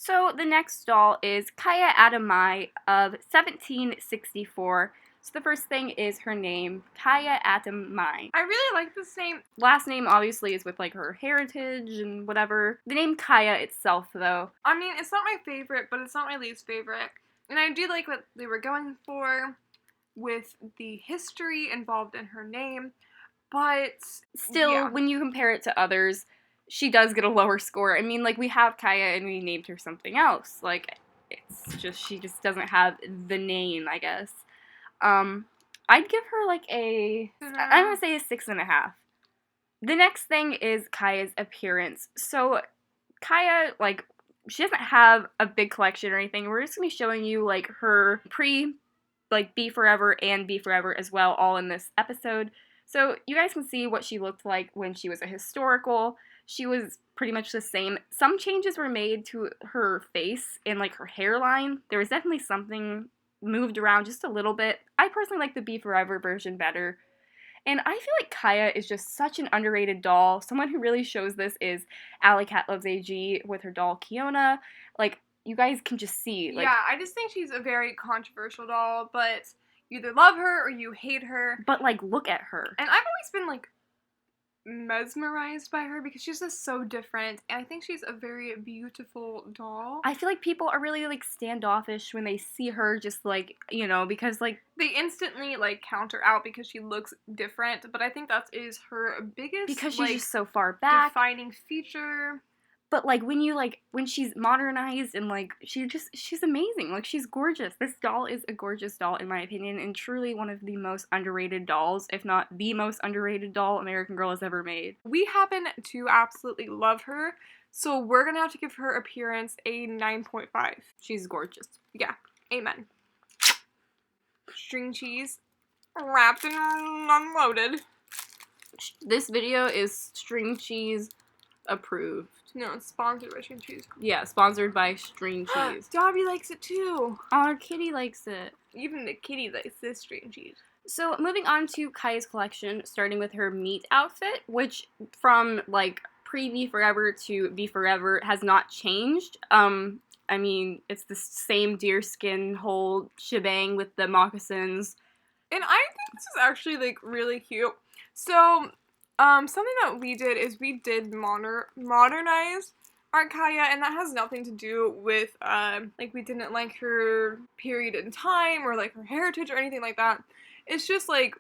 So the next doll is Kaya Atamai of 1764. So the first thing is her name, Kaya Atamai. I really like this name. Last name obviously is with like her heritage and whatever. The name Kaya itself though. I mean, it's not my favorite, but it's not my least favorite. And I do like what they were going for with the history involved in her name, but still, yeah. When you compare it to others, she does get a lower score. I mean, like, we have Kaya and we named her something else. Like, it's just, she just doesn't have the name, I guess. I'd give her, like, I'm gonna say a 6.5. The next thing is Kaya's appearance. So, Kaya, like, she doesn't have a big collection or anything. We're just gonna be showing you, like, her Beforever and Beforever as well, all in this episode. So you guys can see what she looked like when she was a historical. She was pretty much the same. Some changes were made to her face and like her hairline. There was definitely something moved around just a little bit. I personally like the Beforever version better. And I feel like Kaya is just such an underrated doll. Someone who really shows this is Alley Cat Loves AG with her doll Kiona. Like, you guys can just see. Like, yeah, I just think she's a very controversial doll, but you either love her or you hate her. But, like, look at her. And I've always been, like, mesmerized by her because she's just so different, and I think she's a very beautiful doll. I feel like people are really, like, standoffish when they see her just, like, you know, because, like, they instantly, like, count her out because she looks different, but I think that is her biggest, because she's like, just so far back. defining feature. But, like, when she's modernized and, like, she's amazing. Like, she's gorgeous. This doll is a gorgeous doll, in my opinion, and truly one of the most underrated dolls, if not the most underrated doll American Girl has ever made. We happen to absolutely love her, so we're gonna have to give her appearance a 9.5. She's gorgeous. Yeah, amen. String cheese, wrapped and unloaded. This video is string cheese approved. No, it's sponsored by string cheese. Yeah, sponsored by string cheese. Dobby likes it too. Our kitty likes it. Even the kitty likes this string cheese. So moving on to Kaya's collection, starting with her meat outfit, which from like pre-Beforever to Beforever has not changed. I mean, it's the same deerskin whole shebang with the moccasins. And I think this is actually like really cute. So something that we did is we did modernize our Kaya, and that has nothing to do with, like, we didn't like her period in time, or, like, her heritage, or anything like that. It's just, like,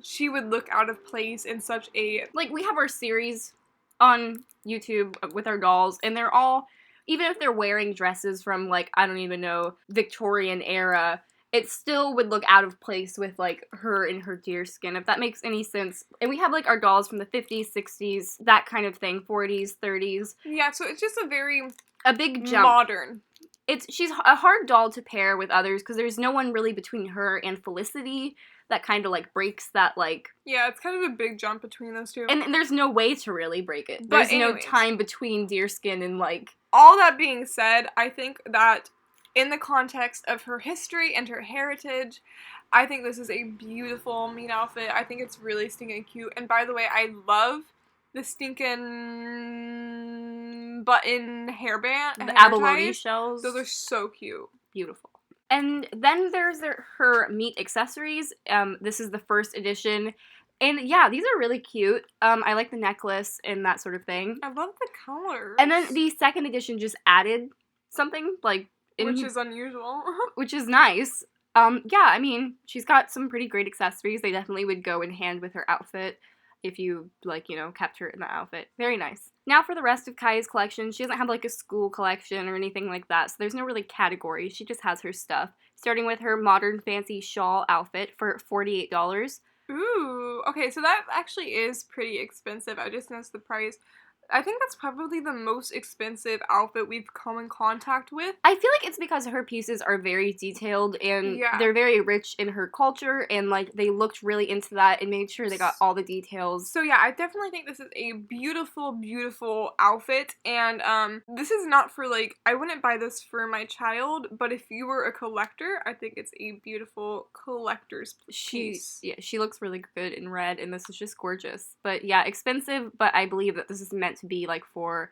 she would look out of place in such a... Like, we have our series on YouTube with our dolls, and they're all, even if they're wearing dresses from, like, I don't even know, Victorian era, it still would look out of place with, like, her in her deerskin, if that makes any sense. And we have, like, our dolls from the 50s, 60s, that kind of thing, 40s, 30s. Yeah, so it's just a big jump. Modern. She's a hard doll to pair with others, because there's no one really between her and Felicity that kind of, like, breaks that, like... Yeah, it's kind of a big jump between those two. And there's no way to really break it. But There's no time between deerskin and, like... All that being said, I think that in the context of her history and her heritage, I think this is a beautiful meat outfit. I think it's really stinking cute. And by the way, I love the stinking button hairband. The abalone shells. Those are so cute. Beautiful. And then there's her meat accessories. This is the first edition. And yeah, these are really cute. I like the necklace and that sort of thing. I love the colors. And then the second edition just added something, like... which is unusual. Which is nice. Yeah, I mean, she's got some pretty great accessories. They definitely would go in hand with her outfit if you, like, you know, kept her in the outfit. Very nice. Now for the rest of Kaya's collection, she doesn't have, like, a school collection or anything like that, so there's no really category. She just has her stuff. Starting with her modern fancy shawl outfit for $48. Ooh, okay, so that actually is pretty expensive. I just noticed the price. I think that's probably the most expensive outfit we've come in contact with. I feel like it's because her pieces are very detailed and they're very rich in her culture, and like they looked really into that and made sure they got all the details. So yeah, I definitely think this is a beautiful, beautiful outfit, and this is not for like, I wouldn't buy this for my child, but if you were a collector, I think it's a beautiful collector's piece. She looks really good in red, and this is just gorgeous. But yeah, expensive, but I believe that this is meant to be like for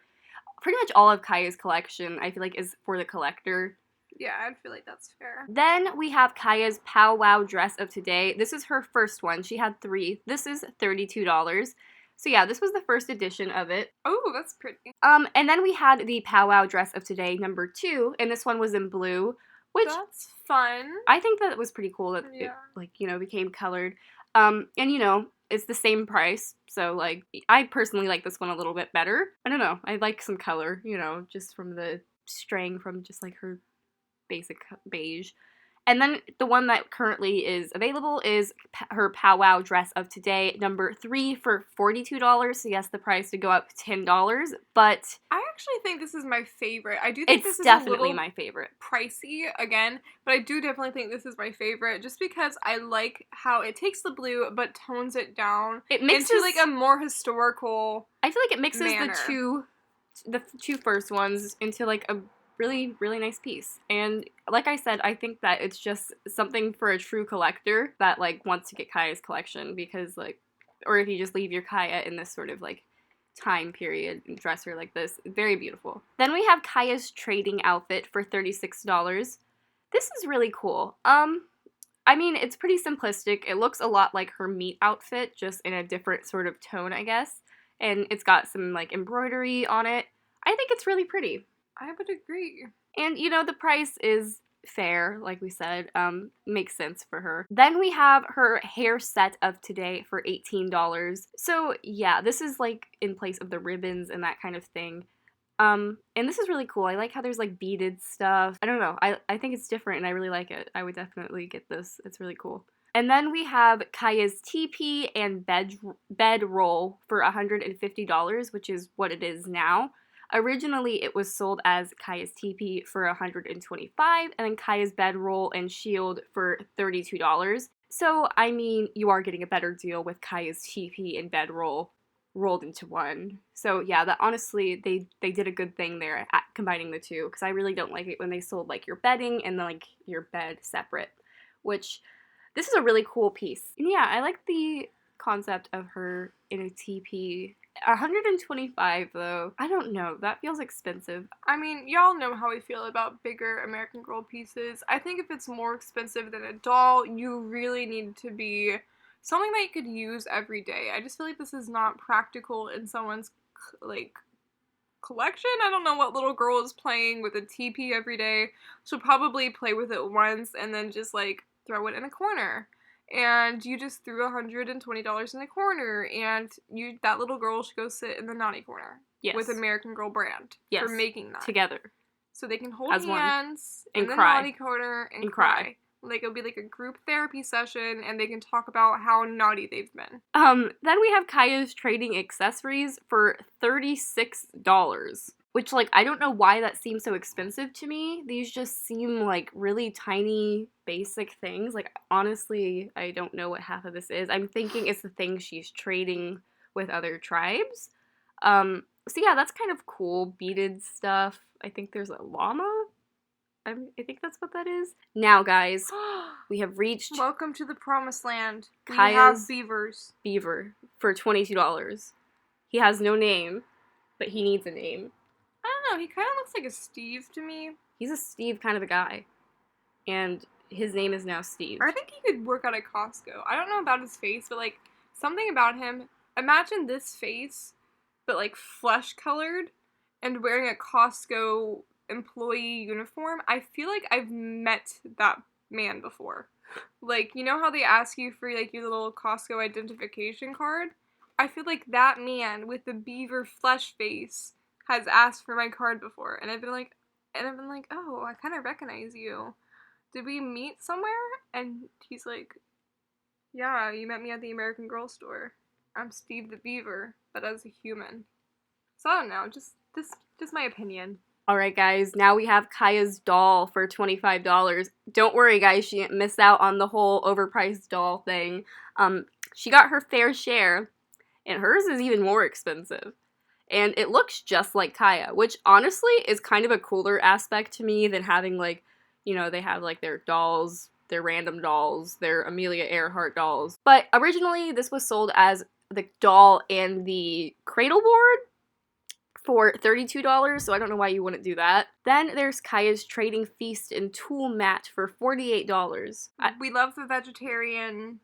pretty much all of Kaya's collection, I feel like, is for the collector. Yeah, I feel like that's fair. Then we have Kaya's powwow dress of today. This is her first one. She had 3. This is $32. So yeah, this was the first edition of it. Oh, that's pretty. And then we had the powwow dress of today, number 2, and this one was in blue, which that's fun. I think that was pretty cool that it, like, you know, became colored. And you know, it's the same price, so like, I personally like this one a little bit better. I don't know, I like some color, you know, just from the straying from just like her basic beige. And then the one that currently is available is her powwow dress of today, number 3 for $42. So yes, the price did go up $10, but I actually think this is my favorite. I do think this is definitely a little my favorite. Pricey again, but I do definitely think this is my favorite just because I like how it takes the blue but tones it down. It mixes into like a more historical. I feel like it mixes manner. the two first ones into like a really, really nice piece. And like I said, I think that it's just something for a true collector that like wants to get Kaya's collection, because like, or if you just leave your Kaya in this sort of like time period and dress her like this, very beautiful. Then we have Kaya's trading outfit for $36. This is really cool. I mean, it's pretty simplistic. It looks a lot like her meat outfit, just in a different sort of tone, I guess. And it's got some like embroidery on it. I think it's really pretty. I would agree. And, you know, the price is fair, like we said, makes sense for her. Then we have her hair set of today for $18. So, yeah, this is, like, in place of the ribbons and that kind of thing. And this is really cool. I like how there's, like, beaded stuff. I don't know. I think it's different, and I really like it. I would definitely get this. It's really cool. And then we have Kaya's teepee and bed roll for $150, which is what it is now. Originally, it was sold as Kaya's teepee for $125, and then Kaya's bedroll and shield for $32. So, I mean, you are getting a better deal with Kaya's teepee and bedroll rolled into one. So, yeah, that honestly, they did a good thing there at combining the two, because I really don't like it when they sold, like, your bedding and then, like, your bed separate, which, this is a really cool piece. And yeah, I like the concept of her in a teepee. $125 though, I don't know, that feels expensive. I mean, y'all know how we feel about bigger American Girl pieces. I think if it's more expensive than a doll, you really need to be something that you could use every day. I just feel like this is not practical in someone's like collection. I don't know what little girl is playing with a teepee every day. She'll probably play with it once and then just like throw it in a corner. And you just threw $120 in the corner, and that little girl should go sit in the naughty corner. Yes. With American Girl brand. Yes. For making that. Together. So they can hold as hands and in the cry. naughty corner and cry. Like, it'll be like a group therapy session, and they can talk about how naughty they've been. Then we have Kaya's trading accessories for $36. Which, like, I don't know why that seems so expensive to me. These just seem like really tiny, basic things. Like, honestly, I don't know what half of this is. I'm thinking it's the things she's trading with other tribes. So yeah, that's kind of cool. Beaded stuff. I think there's a llama. I think that's what that is. Now, guys, we have reached... Welcome to the promised land. We Kaya's have beavers. Beaver for $22. He has no name, but he needs a name. I don't know, he kind of looks like a Steve to me. He's a Steve kind of a guy. And his name is now Steve. I think he could work out at Costco. I don't know about his face, but, like, something about him. Imagine this face, but, like, flesh-colored, and wearing a Costco employee uniform. I feel like I've met that man before. Like, you know how they ask you for, like, your little Costco identification card? I feel like that man with the beaver flesh face has asked for my card before, and I've been like, oh, I kind of recognize you. Did we meet somewhere? And he's like, yeah, you met me at the American Girl store. I'm Steve the Beaver, but as a human. So I don't know, just my opinion. Alright guys, now we have Kaya's doll for $25. Don't worry guys, she didn't miss out on the whole overpriced doll thing. She got her fair share, and hers is even more expensive. And it looks just like Kaya, which honestly is kind of a cooler aspect to me than having, like, you know, they have, like, their dolls, their random dolls, their Amelia Earhart dolls. But originally, this was sold as the doll and the cradle board for $32, so I don't know why you wouldn't do that. Then there's Kaya's Trading Feast and Tool Mat for $48. We love the vegetarian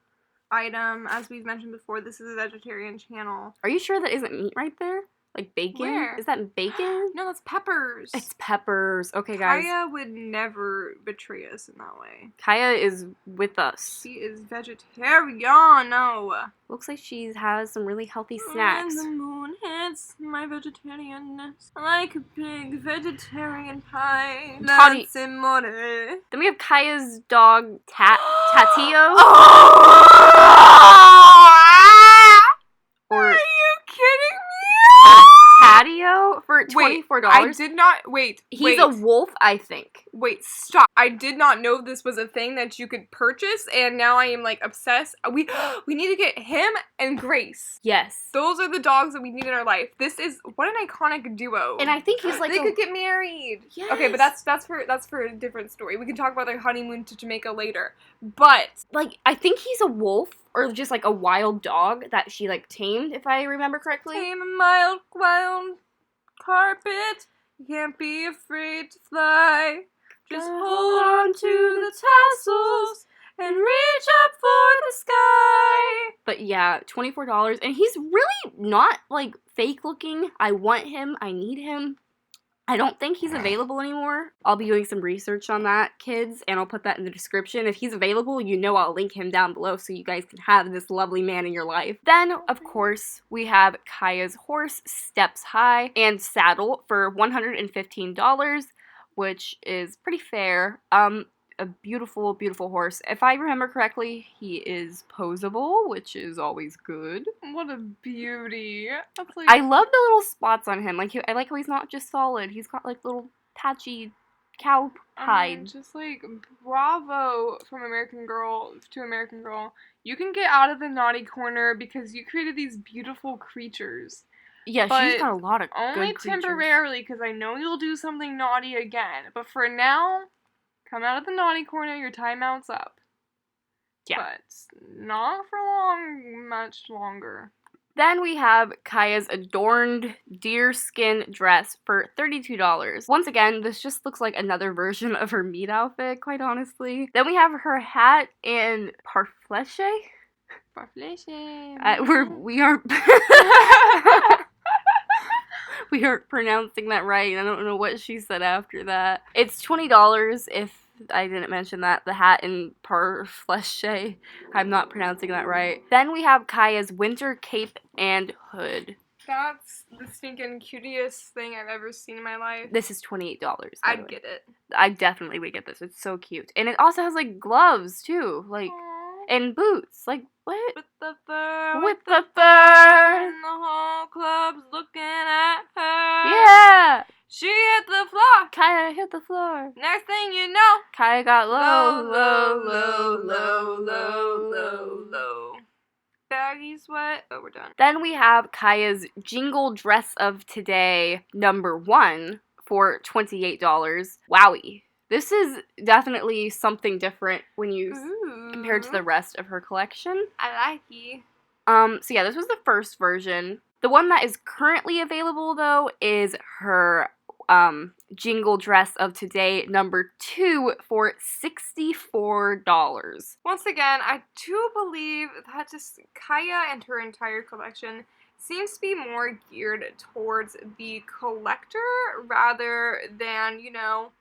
item. As we've mentioned before, this is a vegetarian channel. Are you sure that isn't meat right there? Like bacon? Where? Is that bacon? No, that's peppers. It's peppers. Okay, guys. Kaya would never betray us in that way. Kaya is with us. She is vegetarian. No. Looks like she has some really healthy snacks. When the moon hits my vegetarianness, like a big vegetarian pie. Toddy. Then we have Kaya's dog, Tatio. Or are you kidding me? Tatio for $24. I did not. Wait. He's a wolf, I think. Wait, stop. I did not know this was a thing that you could purchase, and now I am, like, obsessed. We need to get him and Grace. Yes. Those are the dogs that we need in our life. This is, what an iconic duo. And I think he's like they could get married. Yes. Okay, but that's for a different story. We can talk about their honeymoon to Jamaica later. But, like, I think he's a wolf, or just, like, a wild dog that she, like, tamed, if I remember correctly. tame a wild carpet. You can't be afraid to fly. Just hold on to the tassels and reach up for the sky. But yeah, $24. And he's really not, like, fake looking. I want him. I need him. I don't think he's available anymore. I'll be doing some research on that, kids, and I'll put that in the description. If he's available, you know I'll link him down below so you guys can have this lovely man in your life. Then, of course, we have Kaya's horse, Steps High, and saddle for $115, which is pretty fair. A beautiful, beautiful horse. If I remember correctly, he is posable, which is always good. What a beauty. That's like, I love the little spots on him. Like, I like how he's not just solid. He's got, like, little patchy cow hide. Just, like, bravo from American Girl to American Girl. You can get out of the naughty corner because you created these beautiful creatures. Yeah, she's got a lot of only good creatures. temporarily, because I know you'll do something naughty again. But for now, come out of the naughty corner, your timeout's up. Yeah. But not for long, much longer. Then we have Kaya's adorned deerskin dress for $32. Once again, this just looks like another version of her meat outfit, quite honestly. Then we have her hat and parfleche. We aren't we aren't pronouncing that right. I don't know what she said after that. It's $20 if I didn't mention that. The hat and parfleche. I'm not pronouncing that right. Then we have Kaya's winter cape and hood. That's the stinking cutest thing I've ever seen in my life. This is $28. I'd get it. I definitely would get this. It's so cute. And it also has, like, gloves, too. Like, Aww. and boots. Like, what? With the fur. With the fur. And the whole club's looking at her. Yeah. She hit the floor. Kaya hit the floor. Next thing you know. Kaya got low, low. Baggy sweat. Oh, we're done. Then we have Kaya's jingle dress of today, #1, for $28. Wowie. This is definitely something different when you compared to the rest of her collection. I like you. So yeah, this was the first version. The one that is currently available, though, is her jingle dress of today, #2, for $64. Once again, I do believe that just Kaya and her entire collection seems to be more geared towards the collector rather than, you know,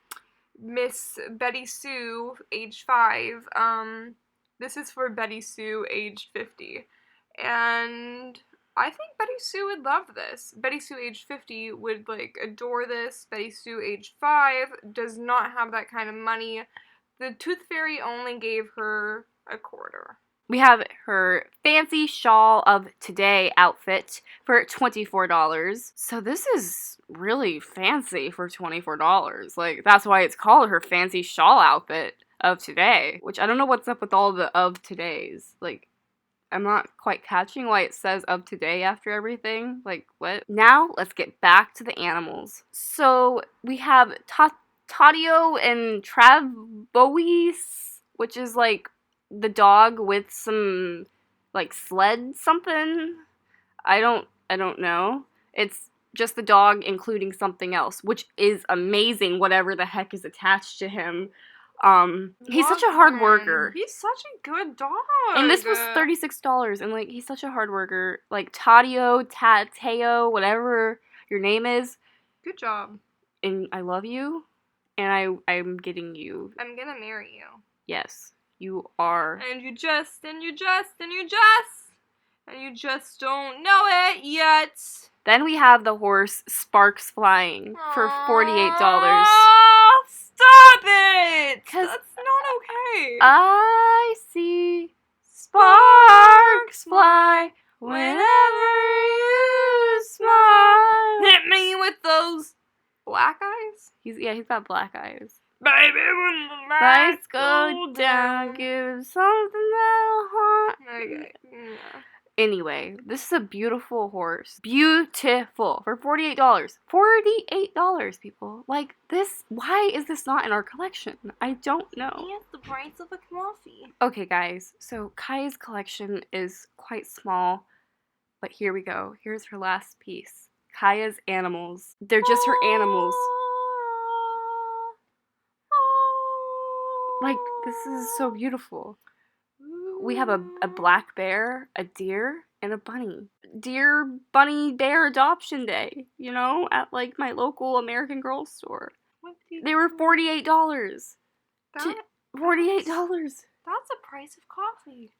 Miss Betty Sue, age 5. This is for Betty Sue, age 50. And I think Betty Sue would love this. Betty Sue, age 50, would, like, adore this. Betty Sue, age 5, does not have that kind of money. The Tooth Fairy only gave her a quarter. We have her fancy shawl of today outfit for $24. So this is really fancy for $24. Like, that's why it's called her fancy shawl outfit of today. Which I don't know what's up with all the of todays. Like, I'm not quite catching why it says of today after everything. Like, what? Now, let's get back to the animals. So, we have Tadio and Travois, which is, like, the dog with some, like, sled something. I don't know. It's just the dog, including something else, which is amazing, whatever the heck is attached to him. He's such a hard worker. He's such a good dog. And this was $36, and, like, he's such a hard worker. Like, Tateo, whatever your name is. Good job. And I love you, and I'm getting you. I'm gonna marry you. Yes, you are. And you just don't know it yet. Then we have the horse Sparks Flying for $48. Oh, stop it! That's not okay. I see sparks fly whenever you smile. Hit me with those black eyes. He's got black eyes. Baby, when the Lights go down, give something that'll haunt. Okay. Yeah. Anyway, this is a beautiful horse. Beautiful. For $48. $48, people. Like, this, why is this not in our collection? I don't know. And the price of a coffee. Okay, guys, so Kaya's collection is quite small, but here we go. Here's her last piece. Kaya's animals. They're just her animals. Like, this is so beautiful. We have a black bear, a deer, and a bunny. Deer, bunny, bear adoption day, you know, at, like, my local American Girl store. They were $48. $48. That's a price of coffee.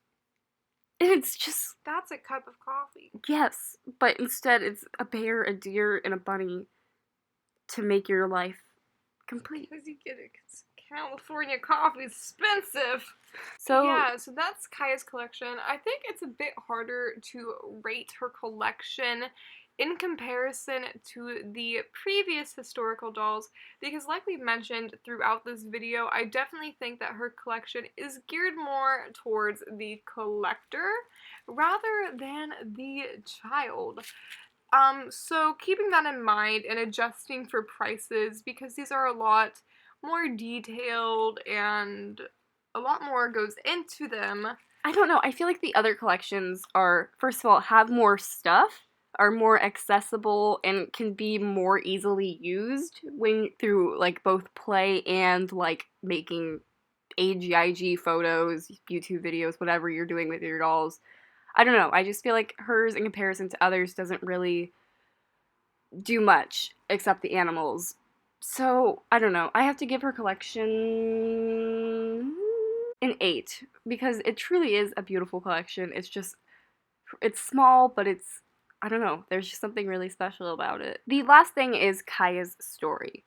It's just... That's a cup of coffee. Yes, but instead it's a bear, a deer, and a bunny to make your life complete. Because you get it, because California coffee is expensive. So yeah, so that's Kaya's collection. I think it's a bit harder to rate her collection in comparison to the previous historical dolls because like we mentioned throughout this video, I definitely think that her collection is geared more towards the collector rather than the child. So keeping that in mind and adjusting for prices because these are a lot more detailed and a lot more goes into them. I don't know, I feel like the other collections are, first of all, have more stuff, are more accessible, and can be more easily used when through, like, both play and, like, making AGIG photos, YouTube videos, whatever you're doing with your dolls. I don't know, I just feel like hers, in comparison to others, doesn't really do much, except the animals. So, I don't know, I have to give her collection an 8, because it truly is a beautiful collection. It's just, it's small, but it's, I don't know, there's just something really special about it. The last thing is Kaya's story.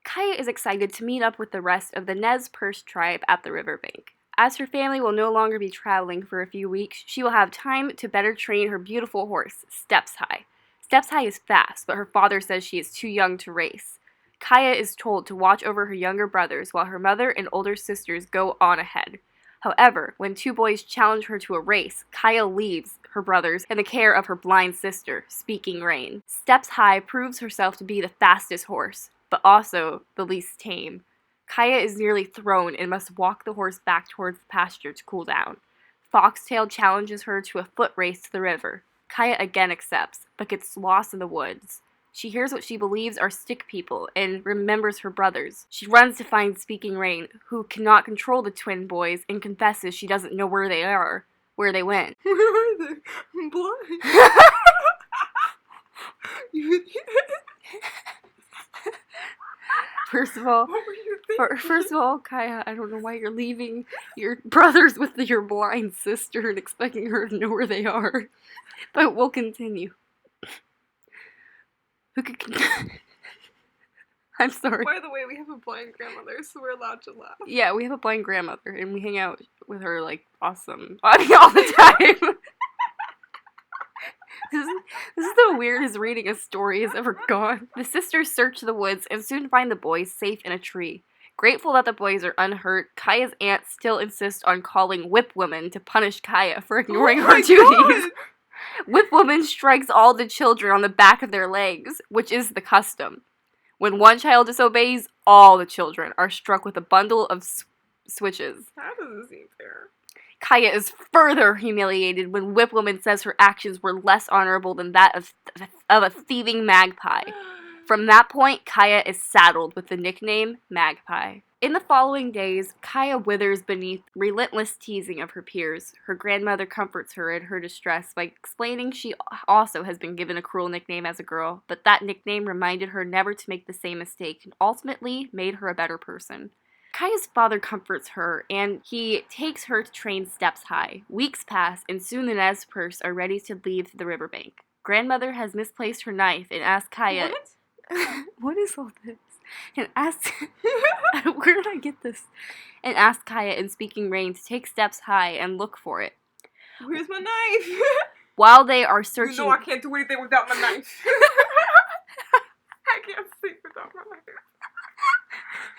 Kaya is excited to meet up with the rest of the Nez Perce tribe at the riverbank. As her family will no longer be traveling for a few weeks, she will have time to better train her beautiful horse, Steps High. Steps High is fast, but her father says she is too young to race. Kaya is told to watch over her younger brothers while her mother and older sisters go on ahead. However, when two boys challenge her to a race, Kaya leaves her brothers in the care of her blind sister, Speaking Rain. Steps High proves herself to be the fastest horse, but also the least tame. Kaya is nearly thrown and must walk the horse back towards the pasture to cool down. Foxtail challenges her to a foot race to the river. Kaya again accepts, but gets lost in the woods. She hears what she believes are stick people and remembers her brothers. She runs to find Speaking Rain, who cannot control the twin boys, and confesses she doesn't know where they are, where they went. Where are they? I'm blind. First of all, Kaya, I don't know why you're leaving your brothers with your blind sister and expecting her to know where they are. But we'll continue. I'm sorry. By the way, we have a blind grandmother, so we're allowed to laugh. Yeah, we have a blind grandmother, and we hang out with her, like, awesome. I mean, all the time. This is the weirdest reading a story has ever gone. The sisters search the woods and soon find the boys safe in a tree. Grateful that the boys are unhurt, Kaya's aunt still insists on calling Whipwoman to punish Kaya for ignoring her duties. Whipwoman strikes all the children on the back of their legs, which is the custom. When one child disobeys, all the children are struck with a bundle of switches. That doesn't seem fair. Kaya is further humiliated when Whipwoman says her actions were less honorable than that of a thieving magpie. From that point, Kaya is saddled with the nickname Magpie. In the following days, Kaya withers beneath relentless teasing of her peers. Her grandmother comforts her in her distress by explaining she also has been given a cruel nickname as a girl, but that nickname reminded her never to make the same mistake and ultimately made her a better person. Kaya's father comforts her, and he takes her to train Steps High. Weeks pass, and soon the Nez are ready to leave the riverbank. Grandmother has misplaced her knife and asks Kaya... What? What is all this? And asks... Where did I get this? And asks Kaya in Speaking Rain to take Steps High and look for it. Where's my knife? While they are searching... You know I can't do anything without my knife. I can't sleep without my knife.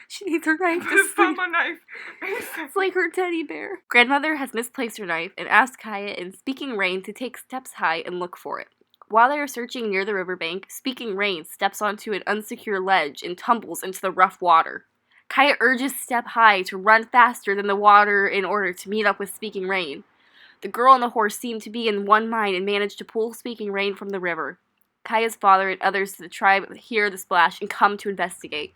She needs her knife to Just sleep. my knife. It's like her teddy bear. Grandmother has misplaced her knife and asks Kaya in Speaking Rain to take Steps High and look for it. While they are searching near the riverbank, Speaking Rain steps onto an unsecure ledge and tumbles into the rough water. Kaya urges Step High to run faster than the water in order to meet up with Speaking Rain. The girl and the horse seem to be in one mind and manage to pull Speaking Rain from the river. Kaya's father and others of the tribe hear the splash and come to investigate.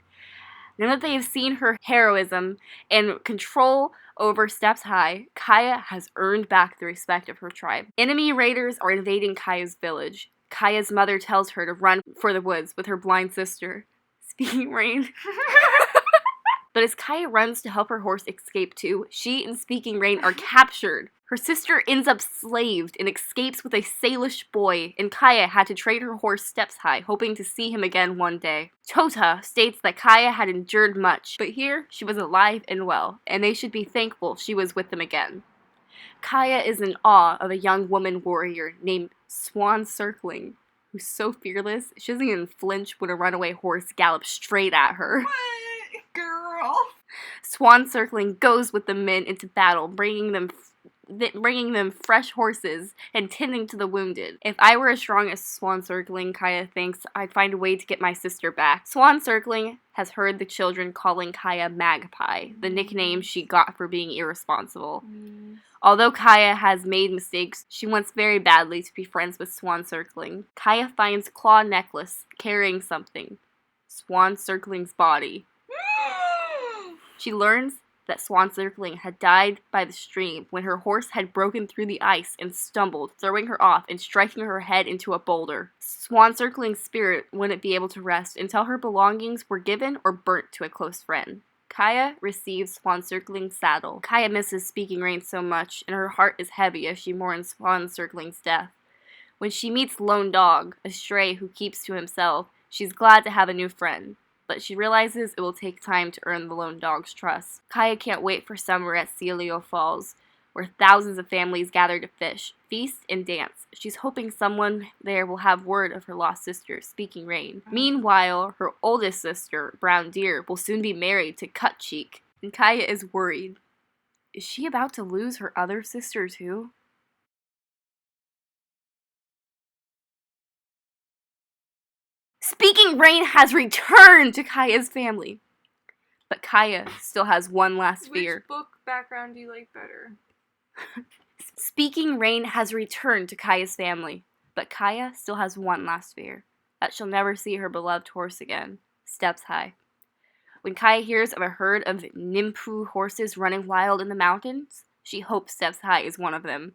Now that they have seen her heroism and control over Steps High, Kaya has earned back the respect of her tribe. Enemy raiders are invading Kaya's village. Kaya's mother tells her to run for the woods with her blind sister, Speaking Rain. But as Kaya runs to help her horse escape too, she and Speaking Rain are captured. Her sister ends up slaved and escapes with a Salish boy, and Kaya had to trade her horse Steps High, hoping to see him again one day. Tota states that Kaya had endured much, but here she was alive and well, and they should be thankful she was with them again. Kaya is in awe of a young woman warrior named Swan Circling, who's so fearless, she doesn't even flinch when a runaway horse gallops straight at her. What? Girl. Swan Circling goes with the men into battle, bringing them fresh horses and tending to the wounded. If I were as strong as Swan Circling, Kaya thinks, I'd find a way to get my sister back. Swan Circling has heard the children calling Kaya Magpie, the nickname she got for being irresponsible. Although Kaya has made mistakes, she wants very badly to be friends with Swan Circling. Kaya finds Claw Necklace carrying something. Swan Circling's body. She learns that Swan Circling had died by the stream when her horse had broken through the ice and stumbled, throwing her off and striking her head into a boulder. Swan Circling's spirit wouldn't be able to rest until her belongings were given or burnt to a close friend. Kaya receives Swan Circling's saddle. Kaya misses Speaking Rain so much, and her heart is heavy as she mourns Swan Circling's death. When she meets Lone Dog, a stray who keeps to himself, she's glad to have a new friend. But she realizes it will take time to earn the Lone Dog's trust. Kaya can't wait for summer at Celio Falls, where thousands of families gather to fish, feast, and dance. She's hoping someone there will have word of her lost sister, Speaking Rain. Meanwhile, her oldest sister, Brown Deer, will soon be married to Cut Cheek, and Kaya is worried. Is she about to lose her other sister too? Speaking Rain has returned to Kaya's family. But Kaya still has one last fear. Which book background do you like better? Speaking Rain has returned to Kaya's family. But Kaya still has one last fear. That she'll never see her beloved horse again. Steps High. When Kaya hears of a herd of Nimpu horses running wild in the mountains, she hopes Steps High is one of them.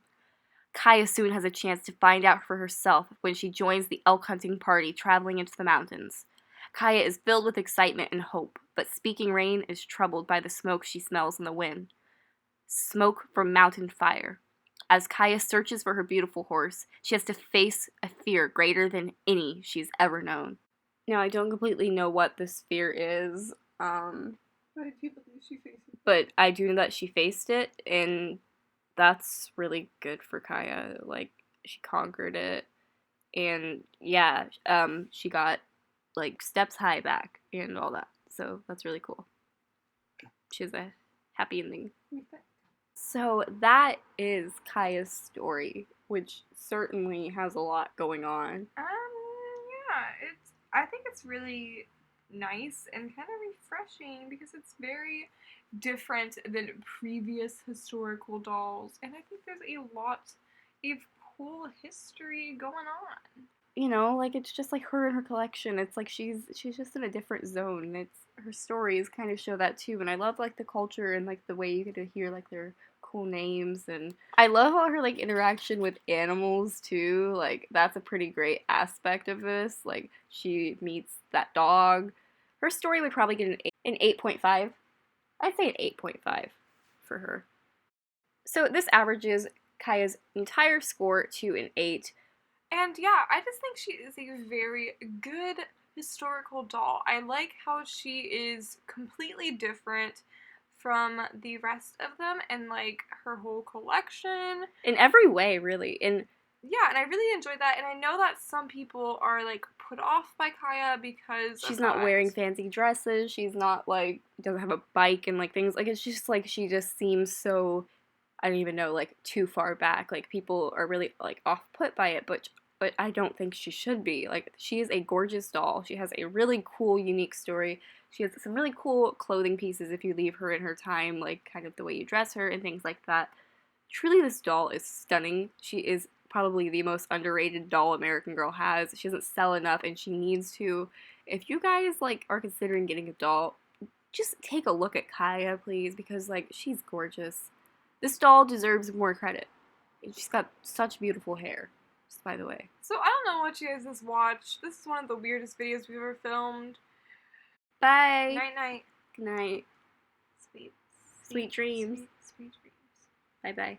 Kaya soon has a chance to find out for herself when she joins the elk hunting party traveling into the mountains. Kaya is filled with excitement and hope, but Speaking Rain is troubled by the smoke she smells in the wind. Smoke from mountain fire. As Kaya searches for her beautiful horse, she has to face a fear greater than any she's ever known. Now, I don't completely know what this fear is, But I do believe she faces it. but I do know that she faced it, and that's really good for Kaya. Like, she conquered it, and yeah, she got, like, Steps High back and all that, so that's really cool. She has a happy ending. So that is Kaya's story, which certainly has a lot going on. Yeah, I think it's really nice and kind of refreshing because it's very different than previous historical dolls, and I think there's a lot of cool history going on. You know, like it's just like her and her collection. It's like she's just in a different zone. It's her stories kind of show that too, and I love like the culture and like the way you get to hear like their cool names, and I love all her like interaction with animals too. Like that's a pretty great aspect of this. Like she meets that dog. Her story would probably get an 8.5. I'd say an 8.5 for her. So this averages Kaya's entire score to an 8. And yeah, I just think she is a very good historical doll. I like how she is completely different from the rest of them and like her whole collection. In every way, really. And yeah, and I really enjoyed that. And I know that some people are like put off by Kaya because she's of not that. wearing fancy dresses. She's not like doesn't have a bike and like things like it's just like she just seems so I don't even know like too far back. Like people are really like off put by it, but I don't think she should be. Like she is a gorgeous doll. She has a really cool, unique story. She has some really cool clothing pieces if you leave her in her time, like kind of the way you dress her and things like that. Truly, this doll is stunning. She is probably the most underrated doll American Girl has. She doesn't sell enough, and she needs to. If you guys like are considering getting a doll, just take a look at Kaya, please, because like she's gorgeous. This doll deserves more credit. She's got such beautiful hair. Just by the way. So I don't know what you guys just watched. This is one of the weirdest videos we've ever filmed. Bye. Night night. Good night. Sweet. Sweet dreams. Sweet dreams. Bye bye.